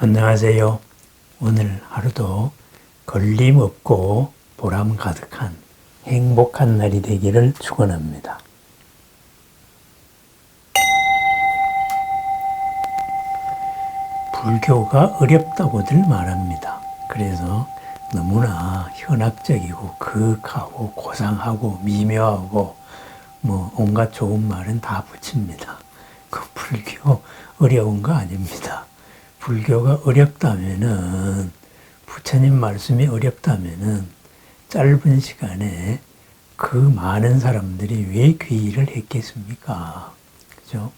안녕하세요. 오늘 하루도 걸림없고 보람 가득한 행복한 날이 되기를 축원합니다. 불교가 어렵다고들 말합니다. 그래서 너무나 현학적이고 거룩하고 고상하고 미묘하고 온갖 좋은 말은 다 붙입니다. 그 불교 어려운 거 아닙니다. 불교가 어렵다면은, 부처님 말씀이 어렵다면은 짧은 시간에 그 많은 사람들이 왜 귀의를 했겠습니까? 그죠?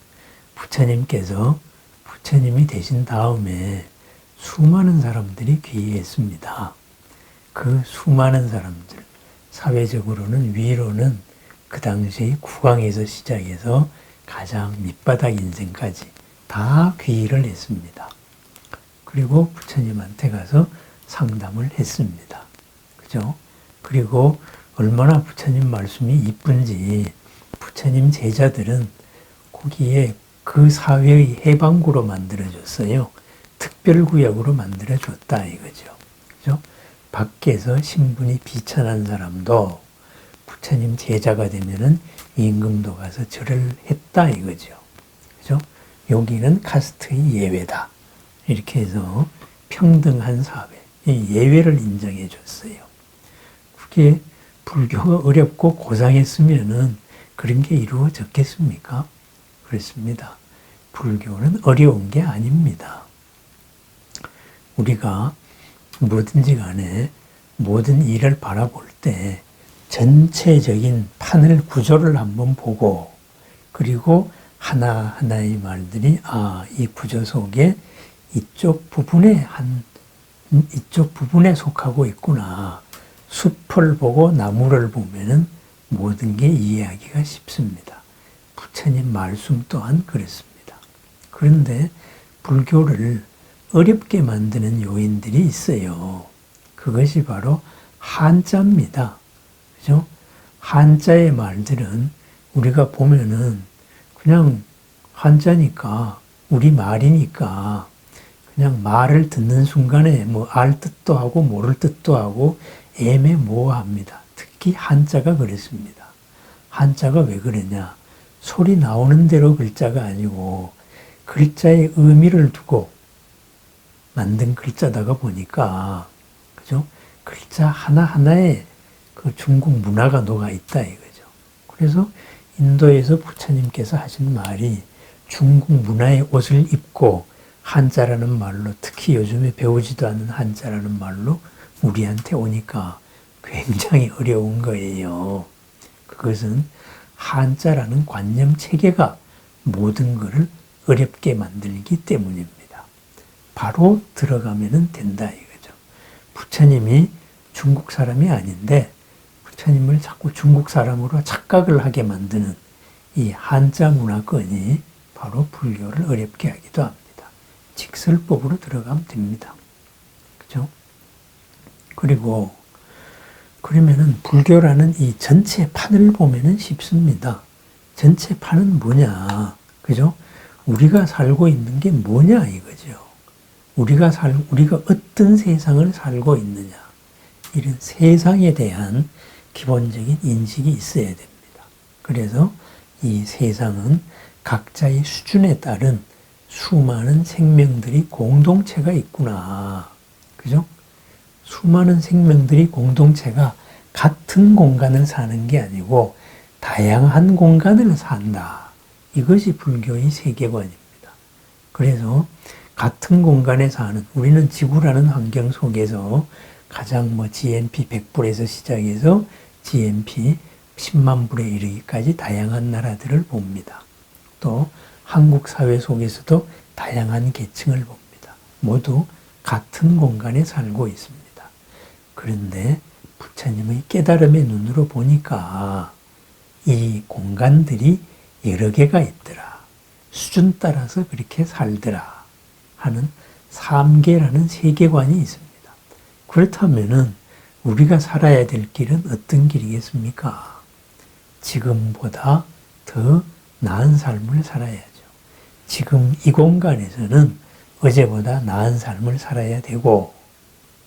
부처님이 되신 다음에 수많은 사람들이 귀의했습니다. 그 수많은 사람들, 사회적으로는 위로는 그 당시 국왕에서 시작해서 가장 밑바닥 인생까지 다 귀의를 했습니다. 그리고 부처님한테 가서 상담을 했습니다. 그죠? 그리고 얼마나 부처님 말씀이 이쁜지 부처님 제자들은 거기에 그 사회의 해방구로 만들어줬어요. 특별구역으로 만들어줬다 이거죠. 그죠? 밖에서 신분이 비천한 사람도 부처님 제자가 되면은 임금도 가서 절을 했다 이거죠. 그죠? 여기는 카스트의 예외다. 이렇게 해서 평등한 사회, 예외를 인정해 줬어요. 그게 불교가 어렵고 고상했으면은 그런 게 이루어졌겠습니까? 그렇습니다. 불교는 어려운 게 아닙니다. 우리가 뭐든지 간에 모든 일을 바라볼 때 전체적인 판을 구조를 한번 보고 그리고 하나하나의 말들이 이 구조 속에 이쪽 부분에 속하고 있구나. 숲을 보고 나무를 보면은 모든 게 이해하기가 쉽습니다. 부처님 말씀 또한 그렇습니다. 그런데 불교를 어렵게 만드는 요인들이 있어요. 그것이 바로 한자입니다. 그죠? 한자의 말들은 우리가 보면은 그냥 한자니까, 우리 말이니까 그냥 말을 듣는 순간에 알 뜻도 하고 모를 뜻도 하고 애매모호합니다. 특히 한자가 그렇습니다. 한자가 왜 그러냐? 소리 나오는 대로 글자가 아니고 글자의 의미를 두고 만든 글자다가 보니까, 그죠? 글자 하나하나에 그 중국 문화가 녹아 있다 이거죠. 그래서 인도에서 부처님께서 하신 말이 중국 문화의 옷을 입고 한자라는 말로, 특히 요즘에 배우지도 않는 한자라는 말로 우리한테 오니까 굉장히 어려운 거예요. 그것은 한자라는 관념 체계가 모든 것을 어렵게 만들기 때문입니다. 바로 들어가면 된다 이거죠. 부처님이 중국 사람이 아닌데 부처님을 자꾸 중국 사람으로 착각을 하게 만드는 이 한자 문화권이 바로 불교를 어렵게 하기도 합니다. 직설법으로 들어가면 됩니다. 그죠? 그리고 그러면은 불교라는 이 전체 판을 보면은 쉽습니다. 전체 판은 뭐냐? 그죠? 우리가 살고 있는 게 뭐냐 이거죠. 우리가 어떤 세상을 살고 있느냐. 이런 세상에 대한 기본적인 인식이 있어야 됩니다. 그래서 이 세상은 각자의 수준에 따른 수많은 생명들이 공동체가 있구나. 그죠? 수많은 생명들이 공동체가 같은 공간을 사는 게 아니고 다양한 공간을 산다. 이것이 불교의 세계관입니다. 그래서 같은 공간에 사는, 우리는 지구라는 환경 속에서 가장 GNP 100불에서 시작해서 GNP 10만 불에 이르기까지 다양한 나라들을 봅니다. 또 한국 사회 속에서도 다양한 계층을 봅니다. 모두 같은 공간에 살고 있습니다. 그런데 부처님의 깨달음의 눈으로 보니까 이 공간들이 여러 개가 있더라. 수준 따라서 그렇게 살더라 하는 삼계라는 세계관이 있습니다. 그렇다면은 우리가 살아야 될 길은 어떤 길이겠습니까? 지금보다 더 나은 삶을 살아야죠. 지금 이 공간에서는 어제보다 나은 삶을 살아야 되고,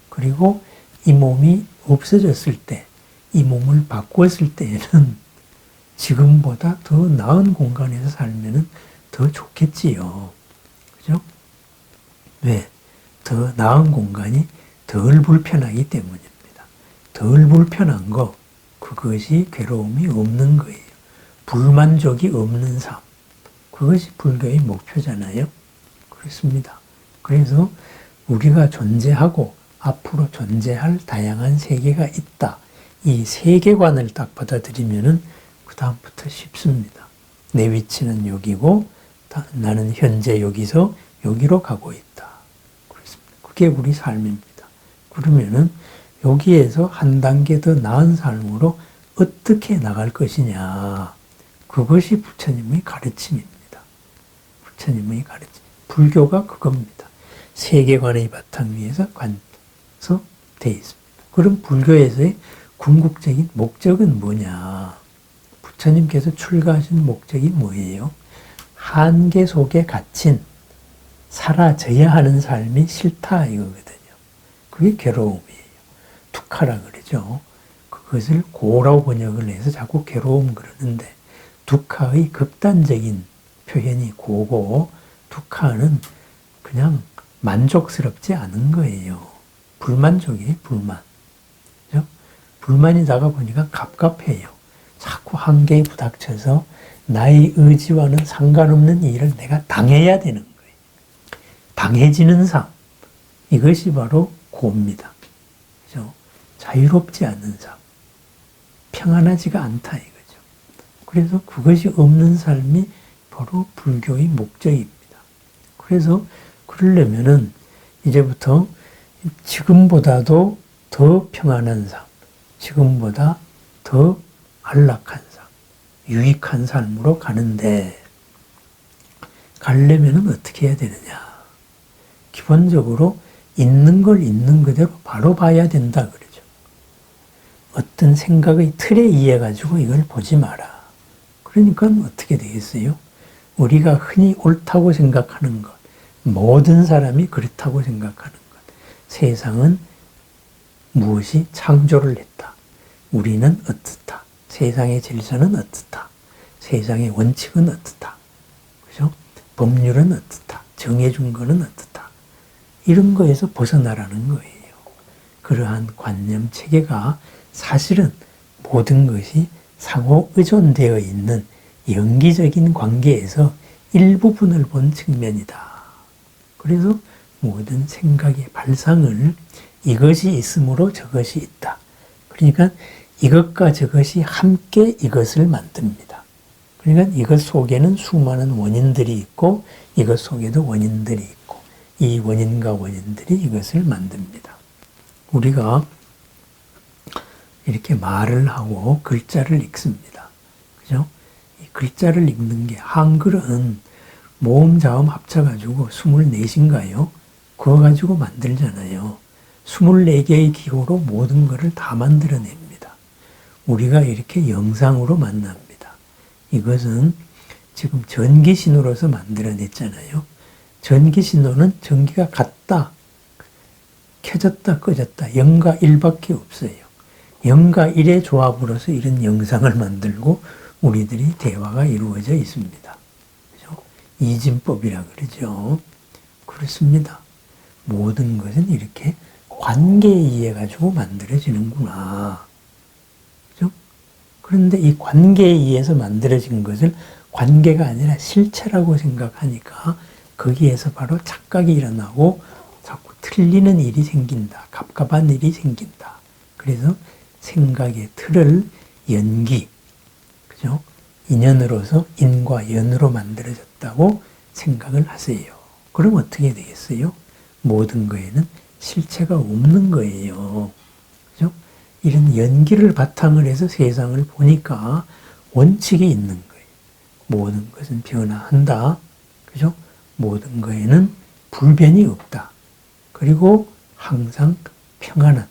그리고 이 몸이 없어졌을 때, 이 몸을 바꾸었을 때에는 지금보다 더 나은 공간에서 살면은 더 좋겠지요. 그죠? 왜? 더 나은 공간이 덜 불편하기 때문입니다. 덜 불편한 거, 그것이 괴로움이 없는 거예요. 불만족이 없는 삶. 그것이 불교의 목표잖아요. 그렇습니다. 그래서 우리가 존재하고 앞으로 존재할 다양한 세계가 있다. 이 세계관을 딱 받아들이면은 그 다음부터 쉽습니다. 내 위치는 여기고 나는 현재 여기서 여기로 가고 있다. 그렇습니다. 그게 우리 삶입니다. 그러면은 여기에서 한 단계 더 나은 삶으로 어떻게 나갈 것이냐. 그것이 부처님의 가르침입니다. 부처님의 가르침. 불교가 그겁니다. 세계관의 바탕 위에서 관서 되어 있습니다. 그럼 불교에서의 궁극적인 목적은 뭐냐? 부처님께서 출가하신 목적이 뭐예요? 한계 속에 갇힌 사라져야 하는 삶이 싫다 이거거든요. 그게 괴로움이에요. 두카라 그러죠. 그것을 고라고 번역을 해서 자꾸 괴로움 그러는데 두카의 극단적인 표현이 고고 두카는 그냥 만족스럽지 않은 거예요. 불만족이에요. 불만. 그죠? 불만이다가 보니까 갑갑해요. 자꾸 한계에 부닥쳐서 나의 의지와는 상관없는 일을 내가 당해야 되는 거예요. 당해지는 삶. 이것이 바로 고입니다. 그죠? 자유롭지 않은 삶. 평안하지가 않다 이거죠. 그래서 그것이 없는 삶이 바로 불교의 목적입니다. 그래서 그러려면은 이제부터 지금보다도 더 평안한 삶, 지금보다 더 안락한 삶, 유익한 삶으로 가는데 가려면은 어떻게 해야 되느냐? 기본적으로 있는 걸 있는 그대로 바로 봐야 된다 그러죠. 어떤 생각의 틀에 의해 가지고 이걸 보지 마라. 그러니까 어떻게 되겠어요? 우리가 흔히 옳다고 생각하는 것, 모든 사람이 그렇다고 생각하는 것, 세상은 무엇이 창조를 했다. 우리는 어떻다. 세상의 질서는 어떻다. 세상의 원칙은 어떻다. 그죠? 법률은 어떻다. 정해준 거는 어떻다. 이런 거에서 벗어나라는 거예요. 그러한 관념 체계가 사실은 모든 것이 상호 의존되어 있는 연기적인 관계에서 일부분을 본 측면이다. 그래서 모든 생각의 발상을 이것이 있으므로 저것이 있다. 그러니까 이것과 저것이 함께 이것을 만듭니다. 그러니까 이것 속에는 수많은 원인들이 있고 이것 속에도 원인들이 있고 이 원인과 원인들이 이것을 만듭니다. 우리가 이렇게 말을 하고 글자를 읽습니다. 그죠? 이 글자를 읽는 게 한글은 모음, 자음 합쳐가지고 24신가요? 그거 가지고 만들잖아요. 24개의 기호로 모든 것을 다 만들어냅니다. 우리가 이렇게 영상으로 만납니다. 이것은 지금 전기신호로서 만들어냈잖아요. 전기신호는 전기가 갔다, 켜졌다, 꺼졌다, 0과 1밖에 없어요. 0과 1의 조합으로서 이런 영상을 만들고 우리들이 대화가 이루어져 있습니다. 그죠? 이진법이라 그러죠. 그렇습니다. 모든 것은 이렇게 관계에 의해 가지고 만들어지는구나. 그죠? 그런데 이 관계에 의해서 만들어진 것을 관계가 아니라 실체라고 생각하니까 거기에서 바로 착각이 일어나고 자꾸 틀리는 일이 생긴다. 갑갑한 일이 생긴다. 그래서 생각의 틀을 연기, 그죠? 인연으로서 인과 연으로 만들어졌다고 생각을 하세요. 그럼 어떻게 되겠어요? 모든 거에는 실체가 없는 거예요. 그죠? 이런 연기를 바탕을 해서 세상을 보니까 원칙이 있는 거예요. 모든 것은 변화한다. 그죠? 모든 거에는 불변이 없다. 그리고 항상 평안한,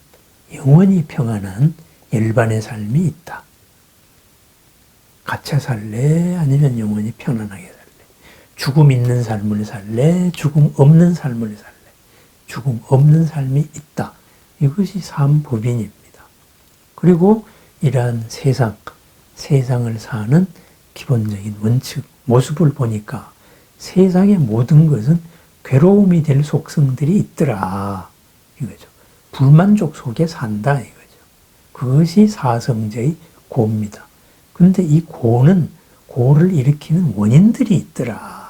영원히 평안한 열반의 삶이 있다. 갇혀 살래? 아니면 영원히 편안하게 살래? 죽음 있는 삶을 살래? 죽음 없는 삶을 살래? 죽음 없는 삶이 있다. 이것이 삼법인입니다. 그리고 이러한 세상을 사는 기본적인 원칙, 모습을 보니까 세상의 모든 것은 괴로움이 될 속성들이 있더라. 이거죠. 불만족 속에 산다. 이거죠. 그것이 사성제의 고입니다. 근데 이 고를 일으키는 원인들이 있더라.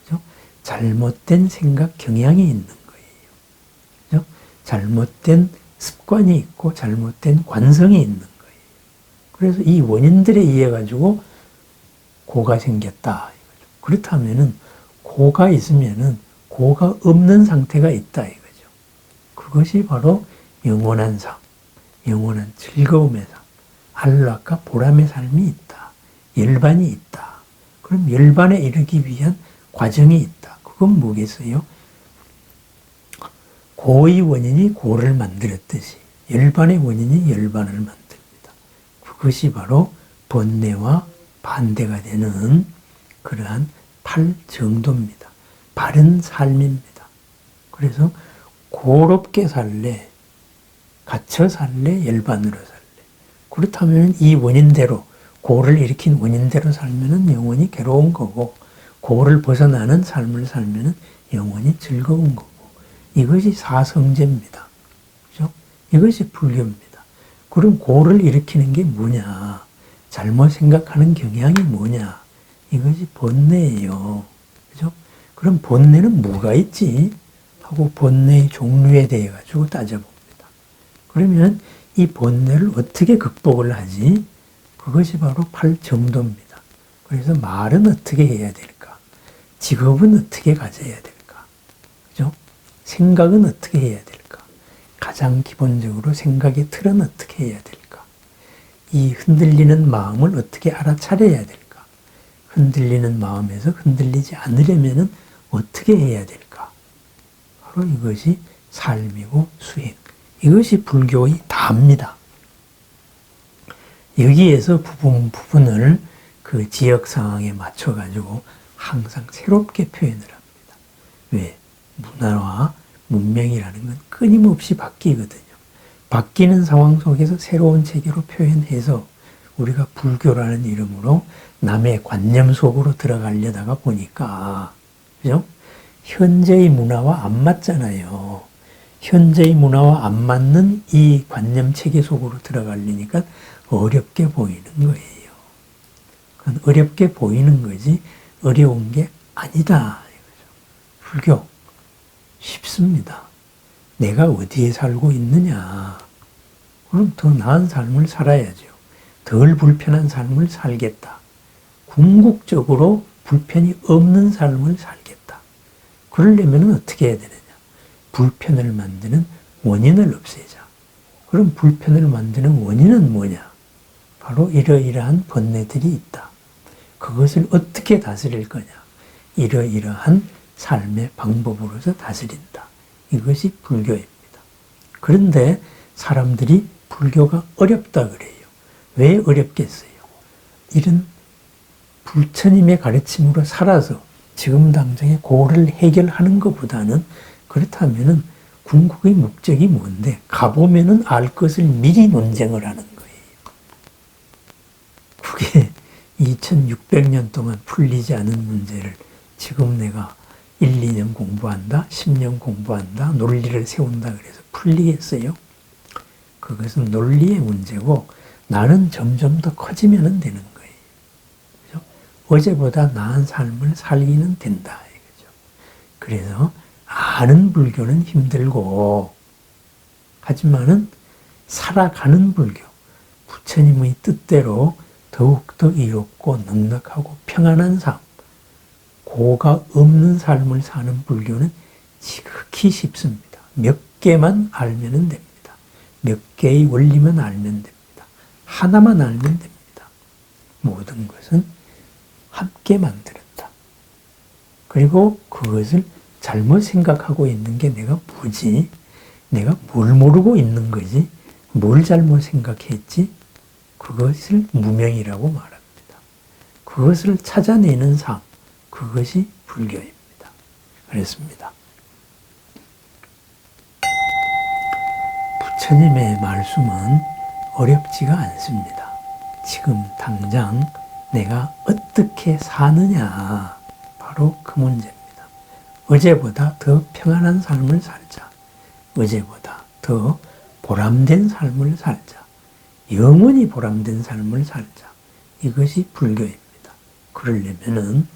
그죠? 잘못된 생각 경향이 있는 거예요. 그죠? 잘못된 습관이 있고 잘못된 관성이 있는 거예요. 그래서 이 원인들에 의해 가지고 고가 생겼다. 그렇다면은 고가 있으면은 고가 없는 상태가 있다 이거죠. 그것이 바로 영원한 삶, 영원한 즐거움의 삶, 안락과 보람의 삶이 있다. 열반이 있다. 그럼 열반에 이르기 위한 과정이 있다. 그건 뭐겠어요? 고의 원인이 고를 만들었듯이 열반의 원인이 열반을 만듭니다. 그것이 바로 번뇌와 반대가 되는 그러한 팔정도입니다. 바른 삶입니다. 그래서 고롭게 살래, 갇혀 살래, 열반으로 살래. 그렇다면 이 원인대로, 고를 일으킨 원인대로 살면은 영원히 괴로운 거고, 고를 벗어나는 삶을 살면은 영원히 즐거운 거고, 이것이 사성제입니다. 그죠? 이것이 불교입니다. 그럼 고를 일으키는 게 뭐냐? 잘못 생각하는 경향이 뭐냐? 이것이 번뇌예요. 그죠? 그럼 번뇌는 뭐가 있지? 하고 번뇌의 종류에 대해 가지고 따져봅니다. 그러면 이 번뇌를 어떻게 극복을 하지? 그것이 바로 팔정도입니다. 그래서 말은 어떻게 해야 될까? 직업은 어떻게 가져야 될까? 그죠? 생각은 어떻게 해야 될까? 가장 기본적으로 생각의 틀은 어떻게 해야 될까? 이 흔들리는 마음을 어떻게 알아차려야 될까? 흔들리는 마음에서 흔들리지 않으려면 어떻게 해야 될까? 바로 이것이 삶이고 수행. 이것이 불교의 다입니다. 여기에서 부분을 그 지역 상황에 맞춰가지고 항상 새롭게 표현을 합니다. 왜? 문화와 문명이라는 건 끊임없이 바뀌거든요. 바뀌는 상황 속에서 새로운 체계로 표현해서 우리가 불교라는 이름으로 남의 관념 속으로 들어가려다가 보니까, 그죠? 현재의 문화와 안 맞잖아요. 현재의 문화와 안 맞는 이 관념 체계 속으로 들어가려니까 어렵게 보이는 거예요. 그건 어렵게 보이는 거지 어려운 게 아니다. 불교 쉽습니다. 내가 어디에 살고 있느냐. 그럼 더 나은 삶을 살아야죠. 덜 불편한 삶을 살겠다. 궁극적으로 불편이 없는 삶을 살겠다. 그러려면 어떻게 해야 되느냐. 불편을 만드는 원인을 없애자. 그럼 불편을 만드는 원인은 뭐냐? 바로 이러이러한 번뇌들이 있다. 그것을 어떻게 다스릴 거냐? 이러이러한 삶의 방법으로서 다스린다. 이것이 불교입니다. 그런데 사람들이 불교가 어렵다 그래요. 왜 어렵겠어요? 이런 부처님의 가르침으로 살아서 지금 당장에 고를 해결하는 것보다는 그렇다면은 궁극의 목적이 뭔데? 가보면은 알 것을 미리 논쟁을 하는 거예요. 그게 2600년 동안 풀리지 않은 문제를 지금 내가 1, 2년 공부한다, 10년 공부한다, 논리를 세운다 그래서 풀리겠어요? 그것은 논리의 문제고 나는 점점 더 커지면 되는 거예요. 그죠? 어제보다 나은 삶을 살기는 된다. 이거죠. 그래서 아는 불교는 힘들고 하지만은 살아가는 불교, 부처님의 뜻대로 더욱더 이롭고 넉넉하고 평안한 삶, 고가 없는 삶을 사는 불교는 지극히 쉽습니다. 몇 개만 알면 됩니다. 몇 개의 원리만 알면 됩니다. 하나만 알면 됩니다. 모든 것은 함께 만들었다. 그리고 그것을 잘못 생각하고 있는 게 내가 뭐지? 내가 뭘 모르고 있는 거지? 뭘 잘못 생각했지? 그것을 무명이라고 말합니다. 그것을 찾아내는 삶, 그것이 불교입니다. 그렇습니다. 부처님의 말씀은 어렵지가 않습니다. 지금 당장 내가 어떻게 사느냐, 바로 그 문제입니다. 어제보다 더 평안한 삶을 살자. 어제보다 더 보람된 삶을 살자. 영원히 보람된 삶을 살자. 이것이 불교입니다. 그러려면은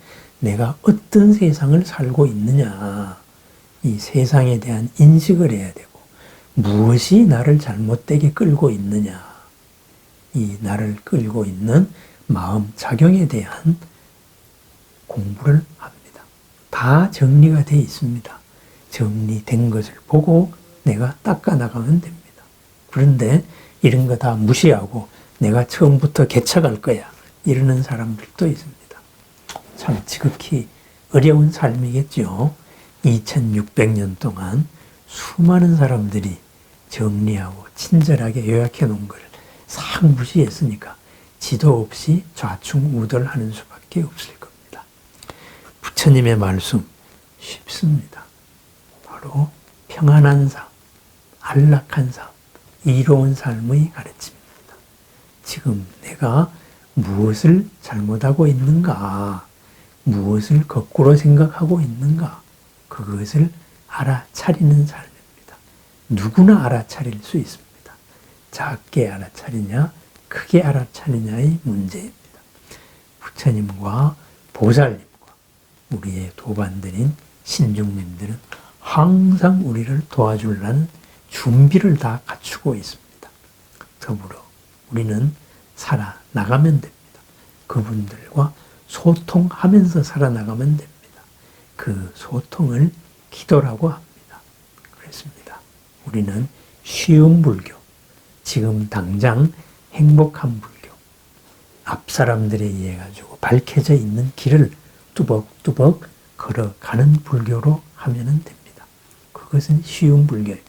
내가 어떤 세상을 살고 있느냐, 이 세상에 대한 인식을 해야 되고, 무엇이 나를 잘못되게 끌고 있느냐, 이 나를 끌고 있는 마음 작용에 대한 공부를 합니다. 다 정리가 되어 있습니다. 정리된 것을 보고 내가 닦아 나가면 됩니다. 그런데 이런 거 다 무시하고 내가 처음부터 개척할 거야, 이러는 사람들도 있습니다. 참 지극히 어려운 삶이겠죠. 2600년 동안 수많은 사람들이 정리하고 친절하게 요약해 놓은 걸 싹 무시했으니까 지도 없이 좌충우돌하는 수밖에 없을 겁니다. 부처님의 말씀 쉽습니다. 바로 평안한 삶, 안락한 삶, 이로운 삶의 가르침입니다. 지금 내가 무엇을 잘못하고 있는가, 무엇을 거꾸로 생각하고 있는가, 그것을 알아차리는 삶입니다. 누구나 알아차릴 수 있습니다. 작게 알아차리냐, 크게 알아차리냐의 문제입니다. 부처님과 보살님과 우리의 도반들인 신중님들은 항상 우리를 도와주려는 준비를 다 갖추고 있습니다. 더불어 우리는 살아나가면 됩니다. 그분들과 소통하면서 살아나가면 됩니다. 그 소통을 기도라고 합니다. 그렇습니다. 우리는 쉬운 불교, 지금 당장 행복한 불교, 앞 사람들에 의해 가지고 밝혀져 있는 길을 뚜벅뚜벅 걸어가는 불교로 하면 됩니다. 그것은 쉬운 불교입니다.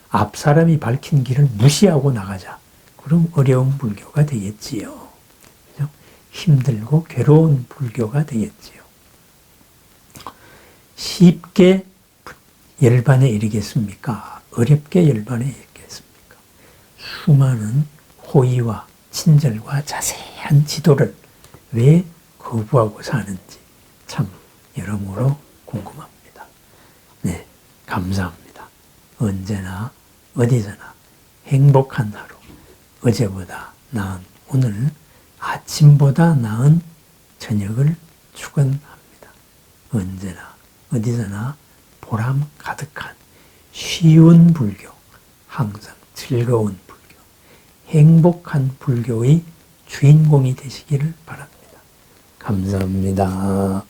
앞 사람이 밝힌 길을 무시하고 나가자. 그럼 어려운 불교가 되겠지요. 그렇죠? 힘들고 괴로운 불교가 되겠지요. 쉽게 열반에 이르겠습니까? 어렵게 열반에 이르겠습니까? 수많은 호의와 친절과 자세한 지도를 왜 거부하고 사는지 참 여러모로 궁금합니다. 네, 감사합니다. 언제나 어디서나 행복한 하루, 어제보다 나은 오늘, 아침보다 나은 저녁을 축원합니다. 언제나 어디서나 보람 가득한 쉬운 불교, 항상 즐거운 불교, 행복한 불교의 주인공이 되시기를 바랍니다. 감사합니다.